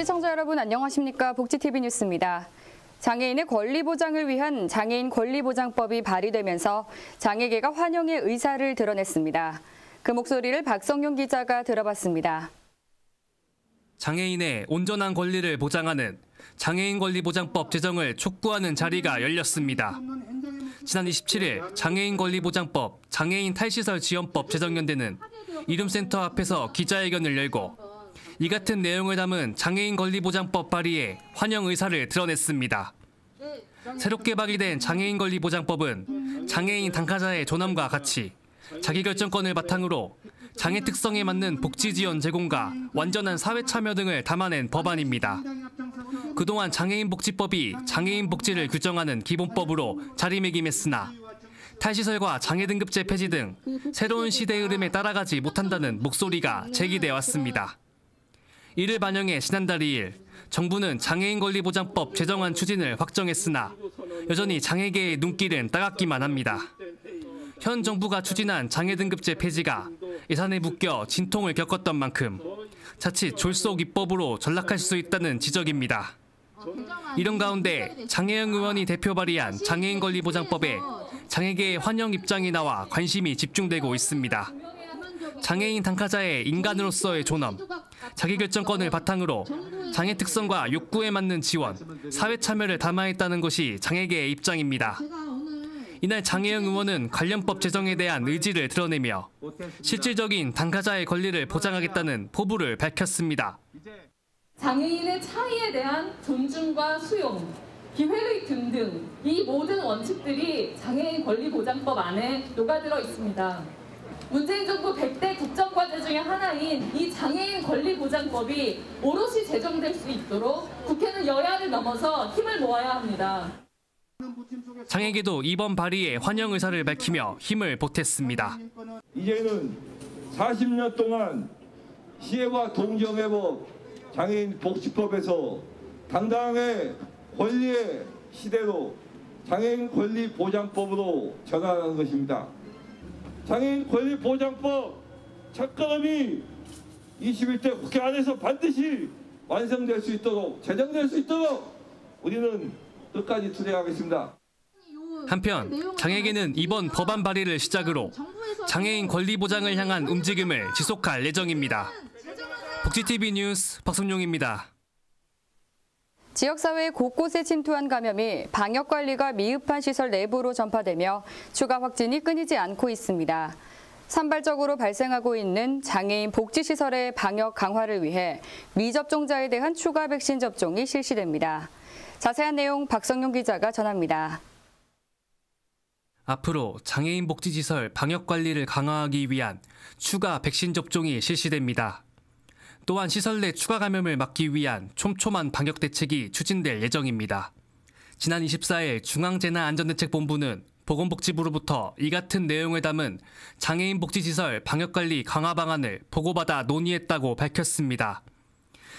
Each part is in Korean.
시청자 여러분 안녕하십니까? 복지TV 뉴스입니다. 장애인의 권리 보장을 위한 장애인 권리보장법이 발의되면서 장애계가 환영의 의사를 드러냈습니다. 그 목소리를 박성용 기자가 들어봤습니다. 장애인의 온전한 권리를 보장하는 장애인 권리보장법 제정을 촉구하는 자리가 열렸습니다. 지난 27일 장애인 권리보장법 장애인 탈시설 지원법 제정연대는 이룸센터 앞에서 기자회견을 열고 이 같은 내용을 담은 장애인 권리보장법 발의에 환영 의사를 드러냈습니다. 새롭게 발의된 장애인 권리보장법은 장애인 당사자의 존엄과 가치, 자기결정권을 바탕으로 장애 특성에 맞는 복지 지원 제공과 완전한 사회 참여 등을 담아낸 법안입니다. 그동안 장애인 복지법이 장애인 복지를 규정하는 기본법으로 자리매김했으나 탈시설과 장애 등급제 폐지 등 새로운 시대 흐름에 따라가지 못한다는 목소리가 제기돼 왔습니다. 이를 반영해 지난달 2일 정부는 장애인 권리보장법 제정안 추진을 확정했으나 여전히 장애계의 눈길은 따갑기만 합니다. 현 정부가 추진한 장애 등급제 폐지가 예산에 묶여 진통을 겪었던 만큼 자칫 졸속 입법으로 전락할 수 있다는 지적입니다. 이런 가운데 장혜영 의원이 대표 발의한 장애인 권리보장법에 장애계의 환영 입장이 나와 관심이 집중되고 있습니다. 장애인 당사자의 인간으로서의 존엄, 자기결정권을 바탕으로 장애 특성과 욕구에 맞는 지원, 사회 참여를 담아있다는 것이 장애계의 입장입니다. 이날 장혜영 의원은 관련법 제정에 대한 의지를 드러내며 실질적인 당사자의 권리를 보장하겠다는 포부를 밝혔습니다. 장애인의 차이에 대한 존중과 수용, 기회의 등등 이 모든 원칙들이 장애인 권리보장법 안에 녹아들어 있습니다. 문재인 정부 100대 국정과제 중에 하나인 이 장애인 권리보장법이 오롯이 제정될 수 있도록 국회는 여야를 넘어서 힘을 모아야 합니다. 장애계도 이번 발의에 환영 의사를 밝히며 힘을 보탰습니다. 이제는 40년 동안 시혜와 동정해법 장애인 복지법에서 당당하게 권리의 시대로 장애인 권리보장법으로 전환하는 것입니다. 장애인 권리보장법 첫걸음이 21대 국회 안에서 반드시 완성될 수 있도록 제정될 수 있도록 우리는 끝까지 투쟁하겠습니다. 한편 장애계는 이번 법안 발의를 시작으로 장애인 권리 보장을 향한 움직임을 지속할 예정입니다. 복지TV 뉴스 박성용입니다. 지역사회 곳곳에 침투한 감염이 방역관리가 미흡한 시설 내부로 전파되며 추가 확진이 끊이지 않고 있습니다. 산발적으로 발생하고 있는 장애인 복지시설의 방역 강화를 위해 미접종자에 대한 추가 백신 접종이 실시됩니다. 자세한 내용 박성용 기자가 전합니다. 앞으로 장애인 복지시설 방역관리를 강화하기 위한 추가 백신 접종이 실시됩니다. 또한 시설 내 추가 감염을 막기 위한 촘촘한 방역 대책이 추진될 예정입니다. 지난 24일 중앙재난안전대책본부는 보건복지부로부터 이 같은 내용을 담은 장애인 복지시설 방역관리 강화 방안을 보고받아 논의했다고 밝혔습니다.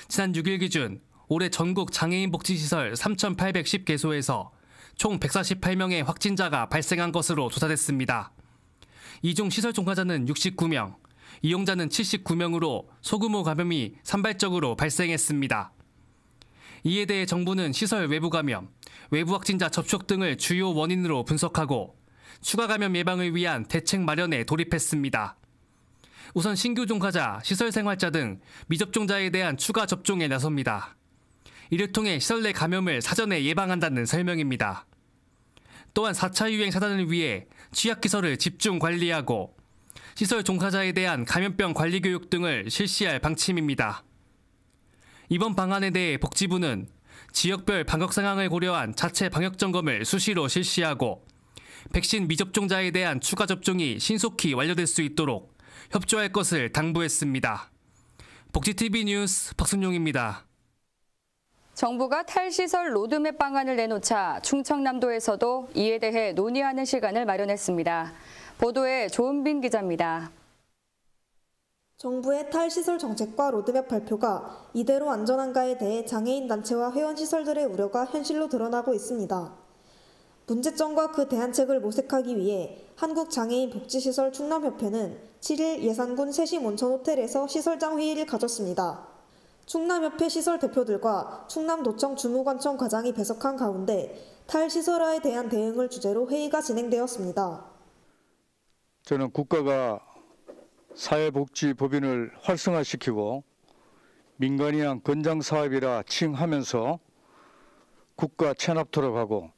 지난 6일 기준 올해 전국 장애인 복지시설 3,810개소에서 총 148명의 확진자가 발생한 것으로 조사됐습니다. 이 중 시설 종사자는 69명, 이용자는 79명으로 소규모 감염이 산발적으로 발생했습니다. 이에 대해 정부는 시설 외부 감염, 외부 확진자 접촉 등을 주요 원인으로 분석하고 추가 감염 예방을 위한 대책 마련에 돌입했습니다. 우선 신규 종사자, 시설 생활자 등 미접종자에 대한 추가 접종에 나섭니다. 이를 통해 시설 내 감염을 사전에 예방한다는 설명입니다. 또한 4차 유행 차단을 위해 취약시설을 집중 관리하고 시설 종사자에 대한 감염병 관리 교육 등을 실시할 방침입니다. 이번 방안에 대해 복지부는 지역별 방역 상황을 고려한 자체 방역 점검을 수시로 실시하고 백신 미접종자에 대한 추가 접종이 신속히 완료될 수 있도록 협조할 것을 당부했습니다. 복지TV 뉴스 박순용입니다. 정부가 탈시설 로드맵 방안을 내놓자 충청남도에서도 이에 대해 논의하는 시간을 마련했습니다. 보도에 조은빈 기자입니다. 정부의 탈시설 정책과 로드맵 발표가 이대로 안전한가에 대해 장애인 단체와 회원시설들의 우려가 현실로 드러나고 있습니다. 문제점과 그 대안책을 모색하기 위해 한국장애인복지시설 충남협회는 7일 예산군 세심 온천호텔에서 시설장 회의를 가졌습니다. 충남협회 시설 대표들과 충남도청 주무관청 과장이 배석한 가운데 탈시설화에 대한 대응을 주제로 회의가 진행되었습니다. 저는 국가가 사회복지법인을 활성화시키고 민간이 한 건장사업이라 칭하면서 국가 체납토록하고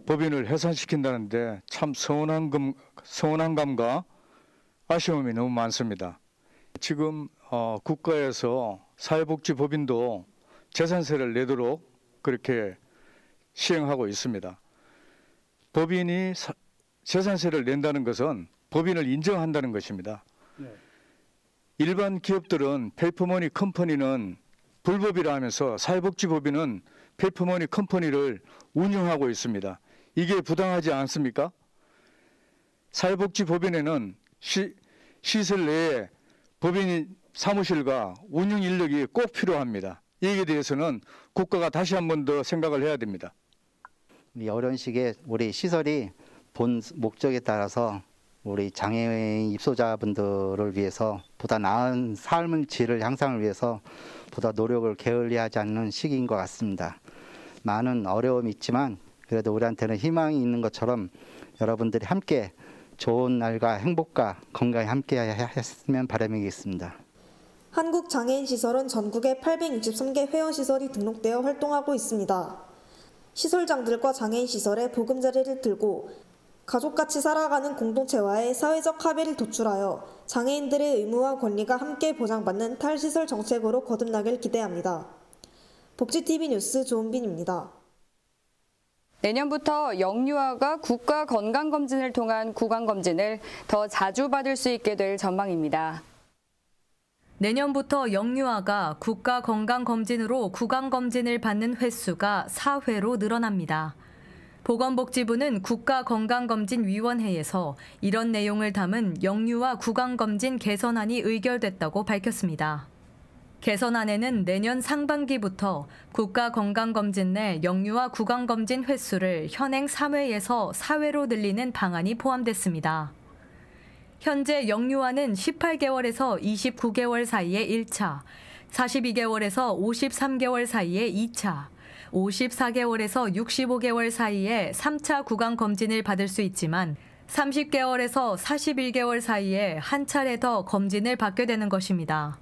법인을 해산시킨다는데 참 서운한 감과 아쉬움이 너무 많습니다. 지금 국가에서 사회복지법인도 재산세를 내도록 그렇게 시행하고 있습니다. 법인이 재산세를 낸다는 것은 법인을 인정한다는 것입니다. 네. 일반 기업들은 페이퍼머니 컴퍼니는 불법이라 하면서 사회복지법인은 페이퍼머니 컴퍼니를 운영하고 있습니다. 이게 부당하지 않습니까? 사회복지법인에는 시설 내에 법인 사무실과 운영 인력이 꼭 필요합니다. 이에 대해서는 국가가 다시 한 번 더 생각을 해야 됩니다. 이 어려운 시기에 우리 시설이 본 목적에 따라서 우리 장애인 입소자분들을 위해서 보다 나은 삶의 질을 향상을 위해서 보다 노력을 게을리하지 않는 시기인 것 같습니다. 많은 어려움이 있지만 그래도 우리한테는 희망이 있는 것처럼 여러분들이 함께 좋은 날과 행복과 건강에 함께 했으면 바람이겠습니다. 한국장애인시설은 전국에 863개 회원시설이 등록되어 활동하고 있습니다. 시설장들과 장애인시설의 보금자리를 들고 가족같이 살아가는 공동체와의 사회적 합의를 도출하여 장애인들의 의무와 권리가 함께 보장받는 탈시설 정책으로 거듭나길 기대합니다. 복지TV 뉴스 조은빈입니다. 내년부터 영유아가 국가 건강검진을 통한 구강검진을 더 자주 받을 수 있게 될 전망입니다. 내년부터 영유아가 국가 건강검진으로 구강검진을 받는 횟수가 4회로 늘어납니다. 보건복지부는 국가건강검진위원회에서 이런 내용을 담은 영유아 구강검진 개선안이 의결됐다고 밝혔습니다. 개선안에는 내년 상반기부터 국가건강검진 내 영유아 구강검진 횟수를 현행 3회에서 4회로 늘리는 방안이 포함됐습니다. 현재 영유아는 18개월에서 29개월 사이에 1차, 42개월에서 53개월 사이에 2차, 54개월에서 65개월 사이에 3차 구강검진을 받을 수 있지만 30개월에서 41개월 사이에 한 차례 더 검진을 받게 되는 것입니다.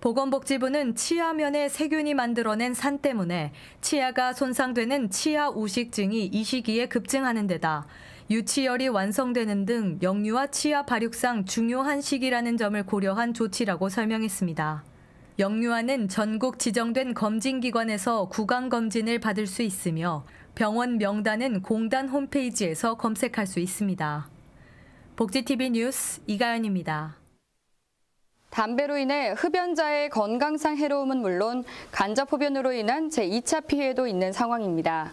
보건복지부는 치아면에 세균이 만들어낸 산 때문에 치아가 손상되는 치아 우식증이 이 시기에 급증하는 데다 유치열이 완성되는 등 영유아 치아 발육상 중요한 시기라는 점을 고려한 조치라고 설명했습니다. 영유아는 전국 지정된 검진기관에서 구강검진을 받을 수 있으며 병원 명단은 공단 홈페이지에서 검색할 수 있습니다. 복지TV 뉴스 이가연입니다. 담배로 인해 흡연자의 건강상 해로움은 물론 간접 흡연으로 인한 제2차 피해도 있는 상황입니다.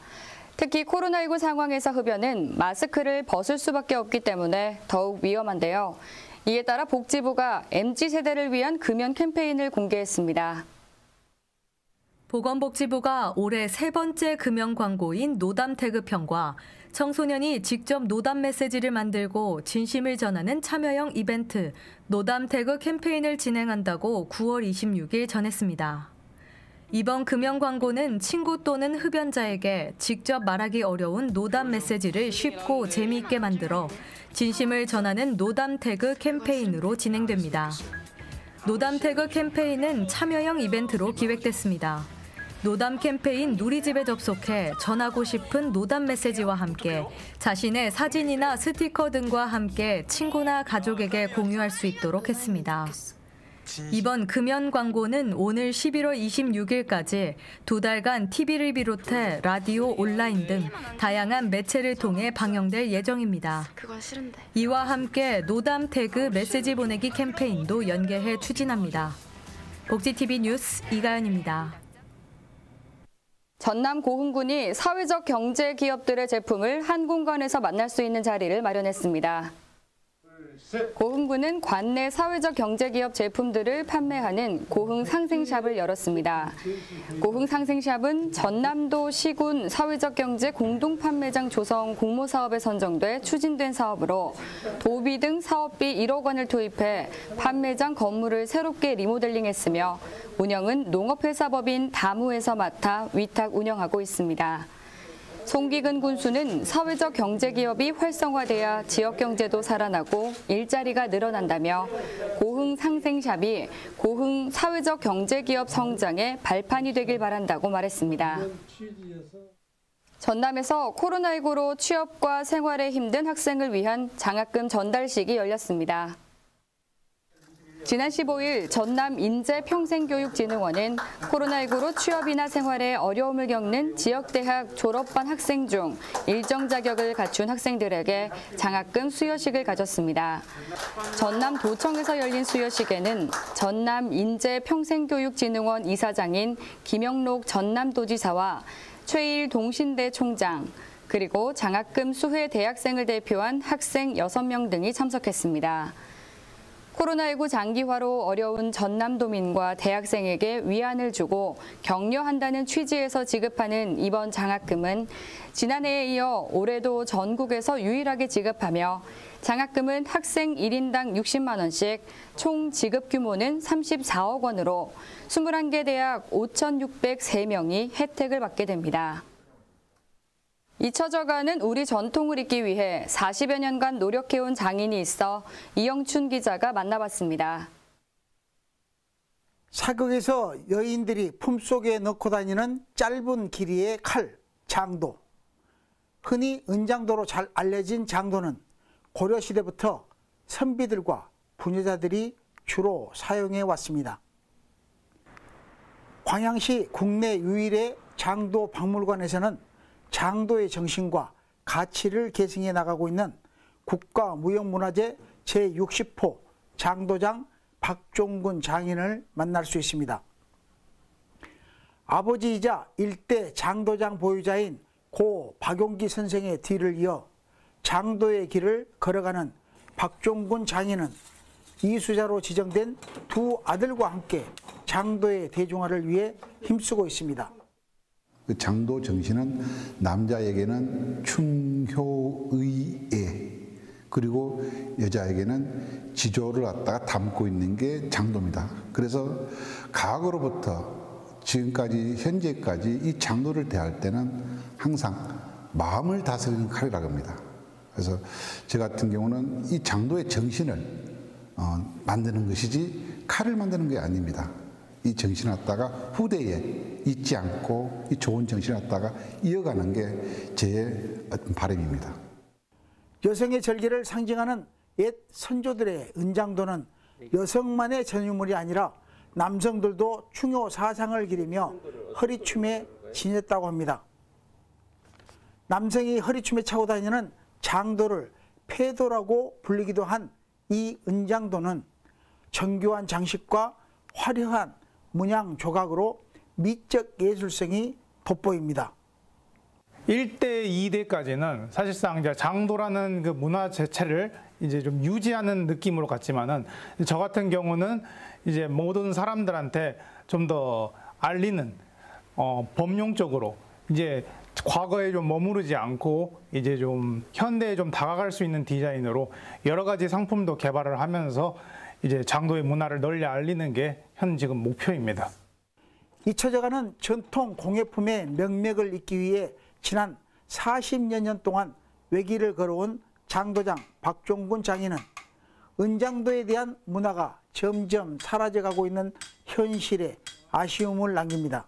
특히 코로나19 상황에서 흡연은 마스크를 벗을 수밖에 없기 때문에 더욱 위험한데요. 이에 따라 복지부가 MZ세대를 위한 금연 캠페인을 공개했습니다. 보건복지부가 올해 세 번째 금연 광고인 노담 태그편과 청소년이 직접 노담 메시지를 만들고 진심을 전하는 참여형 이벤트 노담 태그 캠페인을 진행한다고 9월 26일 전했습니다. 이번 금연 광고는 친구 또는 흡연자에게 직접 말하기 어려운 노담 메시지를 쉽고 재미있게 만들어 진심을 전하는 노담 태그 캠페인으로 진행됩니다. 노담 태그 캠페인은 참여형 이벤트로 기획됐습니다. 노담 캠페인 누리집에 접속해 전하고 싶은 노담 메시지와 함께 자신의 사진이나 스티커 등과 함께 친구나 가족에게 공유할 수 있도록 했습니다. 이번 금연 광고는 오늘 11월 26일까지 2달간 TV를 비롯해 라디오, 온라인 등 다양한 매체를 통해 방영될 예정입니다. 이와 함께 노담 태그 메시지 보내기 캠페인도 연계해 추진합니다. 복지TV 뉴스 이가연입니다. 전남 고흥군이 사회적 경제 기업들의 제품을 한 공간에서 만날 수 있는 자리를 마련했습니다. 고흥군은 관내 사회적 경제기업 제품들을 판매하는 고흥 상생샵을 열었습니다. 고흥 상생샵은 전남도 시군 사회적 경제 공동 판매장 조성 공모 사업에 선정돼 추진된 사업으로 도비 등 사업비 1억 원을 투입해 판매장 건물을 새롭게 리모델링했으며 운영은 농업회사법인 다무에서 맡아 위탁 운영하고 있습니다. 송기근 군수는 사회적 경제기업이 활성화돼야 지역경제도 살아나고 일자리가 늘어난다며 고흥 상생샵이 고흥 사회적 경제기업 성장의 발판이 되길 바란다고 말했습니다. 전남에서 코로나19로 취업과 생활에 힘든 학생을 위한 장학금 전달식이 열렸습니다. 지난 15일 전남 인재평생교육진흥원은 코로나19로 취업이나 생활에 어려움을 겪는 지역대학 졸업반 학생 중 일정 자격을 갖춘 학생들에게 장학금 수여식을 가졌습니다. 전남도청에서 열린 수여식에는 전남 인재평생교육진흥원 이사장인 김영록 전남도지사와 최일 동신대 총장, 그리고 장학금 수혜 대학생을 대표한 학생 6명 등이 참석했습니다. 코로나19 장기화로 어려운 전남도민과 대학생에게 위안을 주고 격려한다는 취지에서 지급하는 이번 장학금은 지난해에 이어 올해도 전국에서 유일하게 지급하며 장학금은 학생 1인당 60만 원씩 총 지급 규모는 34억 원으로 21개 대학 5,603명이 혜택을 받게 됩니다. 잊혀져가는 우리 전통을 잇기 위해 40여 년간 노력해온 장인이 있어 이영춘 기자가 만나봤습니다. 사극에서 여인들이 품속에 넣고 다니는 짧은 길이의 칼, 장도. 흔히 은장도로 잘 알려진 장도는 고려시대부터 선비들과 부녀자들이 주로 사용해 왔습니다. 광양시 국내 유일의 장도 박물관에서는 장도의 정신과 가치를 계승해 나가고 있는 국가무형문화재 제60호 장도장 박종군 장인을 만날 수 있습니다. 아버지이자 일대 장도장 보유자인 고 박용기 선생의 뒤를 이어 장도의 길을 걸어가는 박종군 장인은 이수자로 지정된 두 아들과 함께 장도의 대중화를 위해 힘쓰고 있습니다. 그 장도 정신은 남자에게는 충효의애, 그리고 여자에게는 지조를 갖다가 담고 있는 게 장도입니다. 그래서 과거로부터 지금까지 현재까지 이 장도를 대할 때는 항상 마음을 다스리는 칼이라고 합니다. 그래서 저 같은 경우는 이 장도의 정신을 만드는 것이지 칼을 만드는 게 아닙니다. 이 정신을 갖다가 후대에 잊지 않고 이 좋은 정신을 갖다가 이어가는 게 제 어떤 바람입니다. 여성의 절개를 상징하는 옛 선조들의 은장도는 여성만의 전유물이 아니라 남성들도 충효 사상을 기리며 허리춤에 지녔다고 합니다. 남성이 허리춤에 차고 다니는 장도를 패도라고 불리기도 한 이 은장도는 정교한 장식과 화려한 문양 조각으로 미적 예술성이 돋보입니다. 1대, 2대까지는 사실상 이제 장도라는 그 문화 자체를 이제 좀 유지하는 느낌으로 갔지만은 저 같은 경우는 이제 모든 사람들한테 좀 더 알리는 범용적으로 이제 과거에 좀 머무르지 않고 이제 좀 현대에 좀 다가갈 수 있는 디자인으로 여러 가지 상품도 개발을 하면서 이제 장도의 문화를 널리 알리는 게 현 지금 목표입니다. 잊혀져가는 전통 공예품의 명맥을 잇기 위해 지난 40여 년 동안 외길을 걸어온 장도장 박종군 장인은 은장도에 대한 문화가 점점 사라져가고 있는 현실에 아쉬움을 남깁니다.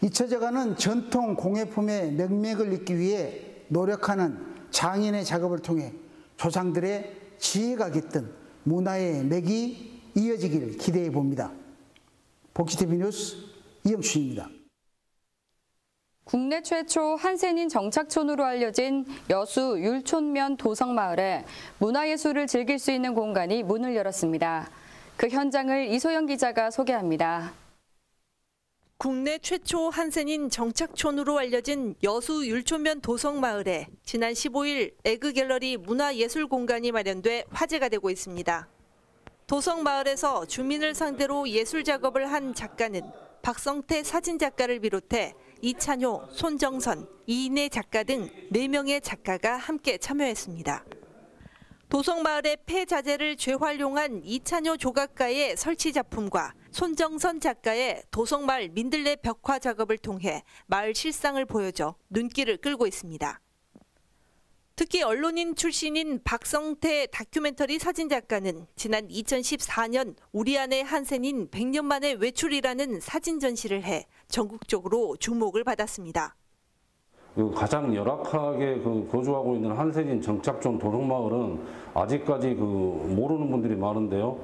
잊혀져가는 전통 공예품의 명맥을 잇기 위해 노력하는 장인의 작업을 통해 조상들의 지혜가 깃든 문화의 맥이 이어지길 기대해 봅니다. 복지TV 뉴스 이영춘입니다. 국내 최초 한센인 정착촌으로 알려진 여수 율촌면 도성마을에 문화예술을 즐길 수 있는 공간이 문을 열었습니다. 그 현장을 이소영 기자가 소개합니다. 국내 최초 한센인 정착촌으로 알려진 여수 율촌면 도성마을에 지난 15일 에그갤러리 문화예술공간이 마련돼 화제가 되고 있습니다. 도성마을에서 주민을 상대로 예술 작업을 한 작가는 박성태 사진작가를 비롯해 이찬효, 손정선, 이인혜 작가 등 4명의 작가가 함께 참여했습니다. 도성마을의 폐자재를 재활용한 이찬효 조각가의 설치 작품과 손정선 작가의 도성마을 민들레 벽화 작업을 통해 마을 실상을 보여줘 눈길을 끌고 있습니다. 특히 언론인 출신인 박성태 다큐멘터리 사진작가는 지난 2014년 우리 안의 한센인 100년 만의 외출이라는 사진 전시를 해 전국적으로 주목을 받았습니다. 가장 열악하게 거주하고 있는 한센인 정착촌 도성마을은 아직까지 모르는 분들이 많은데요.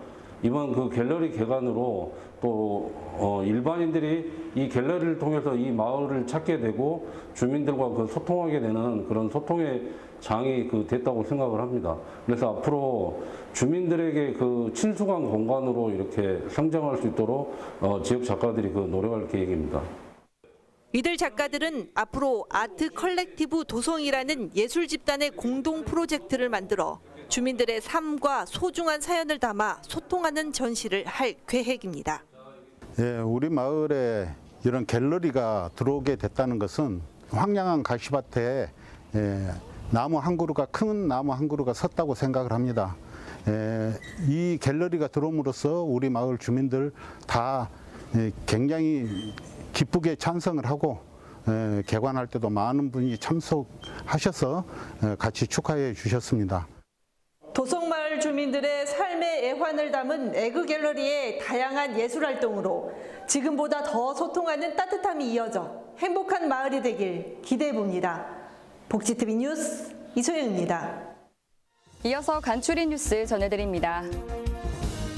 이번 갤러리 개관으로 또 일반인들이 이 갤러리를 통해서 이 마을을 찾게 되고 주민들과 소통하게 되는 그런 소통의 장이 됐다고 생각을 합니다. 그래서 앞으로 주민들에게 친숙한 공간으로 이렇게 성장할 수 있도록 지역 작가들이 노력할 계획입니다. 이들 작가들은 앞으로 아트 컬렉티브 도성이라는 예술 집단의 공동 프로젝트를 만들어 주민들의 삶과 소중한 사연을 담아 소통하는 전시를 할 계획입니다. 예, 우리 마을에 이런 갤러리가 들어오게 됐다는 것은 황량한 가시밭에 나무 한 그루가 큰 나무 한 그루가 섰다고 생각을 합니다. 이 갤러리가 들어옴으로써 우리 마을 주민들 다 굉장히 기쁘게 찬성을 하고 개관할 때도 많은 분이 참석하셔서 같이 축하해 주셨습니다. 도성마을 주민들의 삶의 애환을 담은 에그갤러리의 다양한 예술활동으로 지금보다 더 소통하는 따뜻함이 이어져 행복한 마을이 되길 기대해봅니다. 복지TV 뉴스 이소영입니다. 이어서 간추린 뉴스 전해드립니다.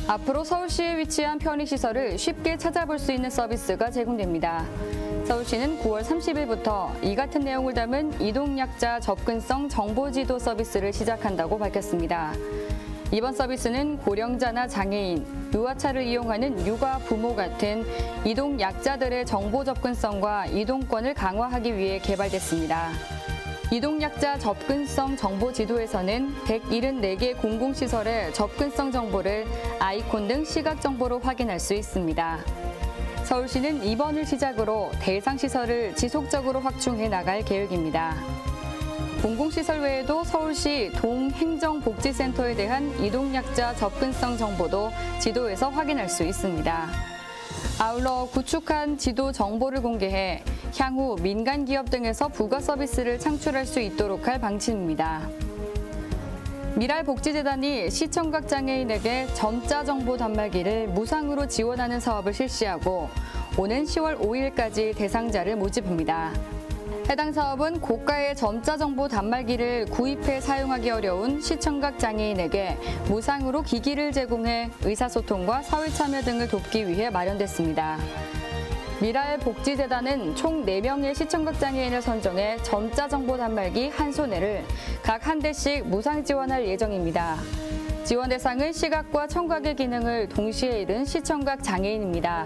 앞으로 서울시에 위치한 편의시설을 쉽게 찾아볼 수 있는 서비스가 제공됩니다. 서울시는 9월 30일부터 이 같은 내용을 담은 이동약자 접근성 정보지도 서비스를 시작한다고 밝혔습니다. 이번 서비스는 고령자나 장애인, 유아차를 이용하는 육아 부모 같은 이동약자들의 정보 접근성과 이동권을 강화하기 위해 개발됐습니다. 이동약자 접근성 정보지도에서는 174개 공공시설의 접근성 정보를 아이콘 등 시각 정보로 확인할 수 있습니다. 서울시는 이번을 시작으로 대상 시설을 지속적으로 확충해 나갈 계획입니다. 공공시설 외에도 서울시 동행정복지센터에 대한 이동약자 접근성 정보도 지도에서 확인할 수 있습니다. 아울러 구축한 지도 정보를 공개해 향후 민간 기업 등에서 부가 서비스를 창출할 수 있도록 할 방침입니다. 미랄복지재단이 시청각 장애인에게 점자 정보 단말기를 무상으로 지원하는 사업을 실시하고 오는 10월 5일까지 대상자를 모집합니다. 해당 사업은 고가의 점자 정보 단말기를 구입해 사용하기 어려운 시청각 장애인에게 무상으로 기기를 제공해 의사소통과 사회참여 등을 돕기 위해 마련됐습니다. 미랄복지재단은 총 4명의 시청각 장애인을 선정해 점자 정보 단말기 한 손해를 각 한 대씩 무상 지원할 예정입니다. 지원 대상은 시각과 청각의 기능을 동시에 잃은 시청각 장애인입니다.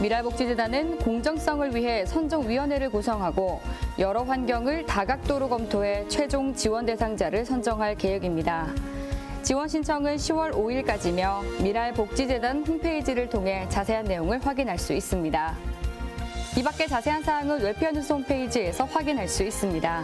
미랄복지재단은 공정성을 위해 선정위원회를 구성하고 여러 환경을 다각도로 검토해 최종 지원 대상자를 선정할 계획입니다. 지원 신청은 10월 5일까지며 미랄복지재단 홈페이지를 통해 자세한 내용을 확인할 수 있습니다. 이 밖에 자세한 사항은 웹편뉴스 홈페이지에서 확인할 수 있습니다.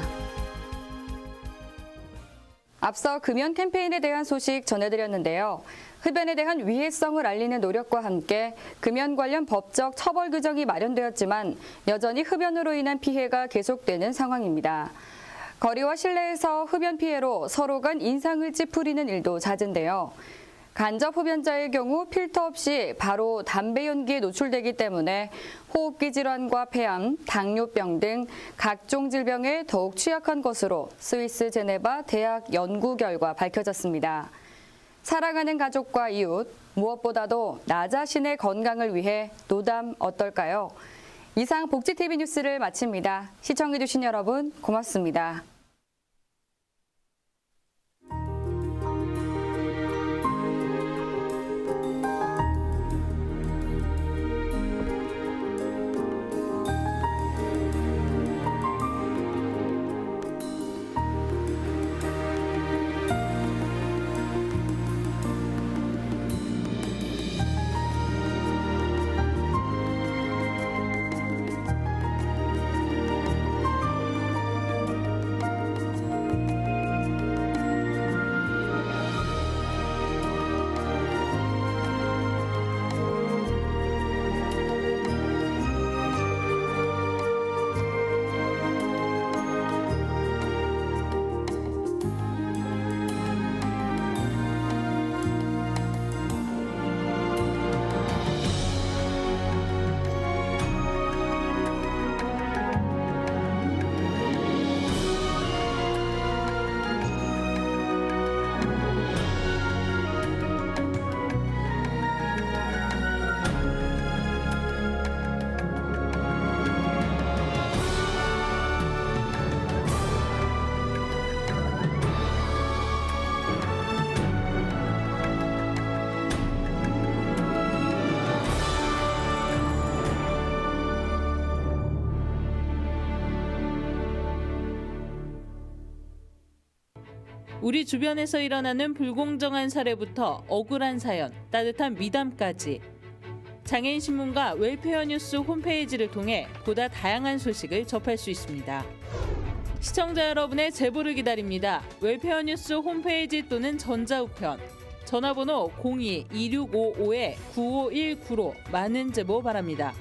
앞서 금연 캠페인에 대한 소식 전해드렸는데요. 흡연에 대한 위해성을 알리는 노력과 함께 금연 관련 법적 처벌 규정이 마련되었지만 여전히 흡연으로 인한 피해가 계속되는 상황입니다. 거리와 실내에서 흡연 피해로 서로 간 인상을 찌푸리는 일도 잦은데요. 간접 흡연자의 경우 필터 없이 바로 담배 연기에 노출되기 때문에 호흡기 질환과 폐암, 당뇨병 등 각종 질병에 더욱 취약한 것으로 스위스 제네바 대학 연구 결과 밝혀졌습니다. 사랑하는 가족과 이웃, 무엇보다도 나 자신의 건강을 위해 노담 어떨까요? 이상 복지TV 뉴스를 마칩니다. 시청해주신 여러분 고맙습니다. 우리 주변에서 일어나는 불공정한 사례부터 억울한 사연, 따뜻한 미담까지 장애인 신문과 웰페어 뉴스 홈페이지를 통해 보다 다양한 소식을 접할 수 있습니다. 시청자 여러분의 제보를 기다립니다. 웰페어 뉴스 홈페이지 또는 전자우편, 전화번호 02-2655-9519로 많은 제보 바랍니다.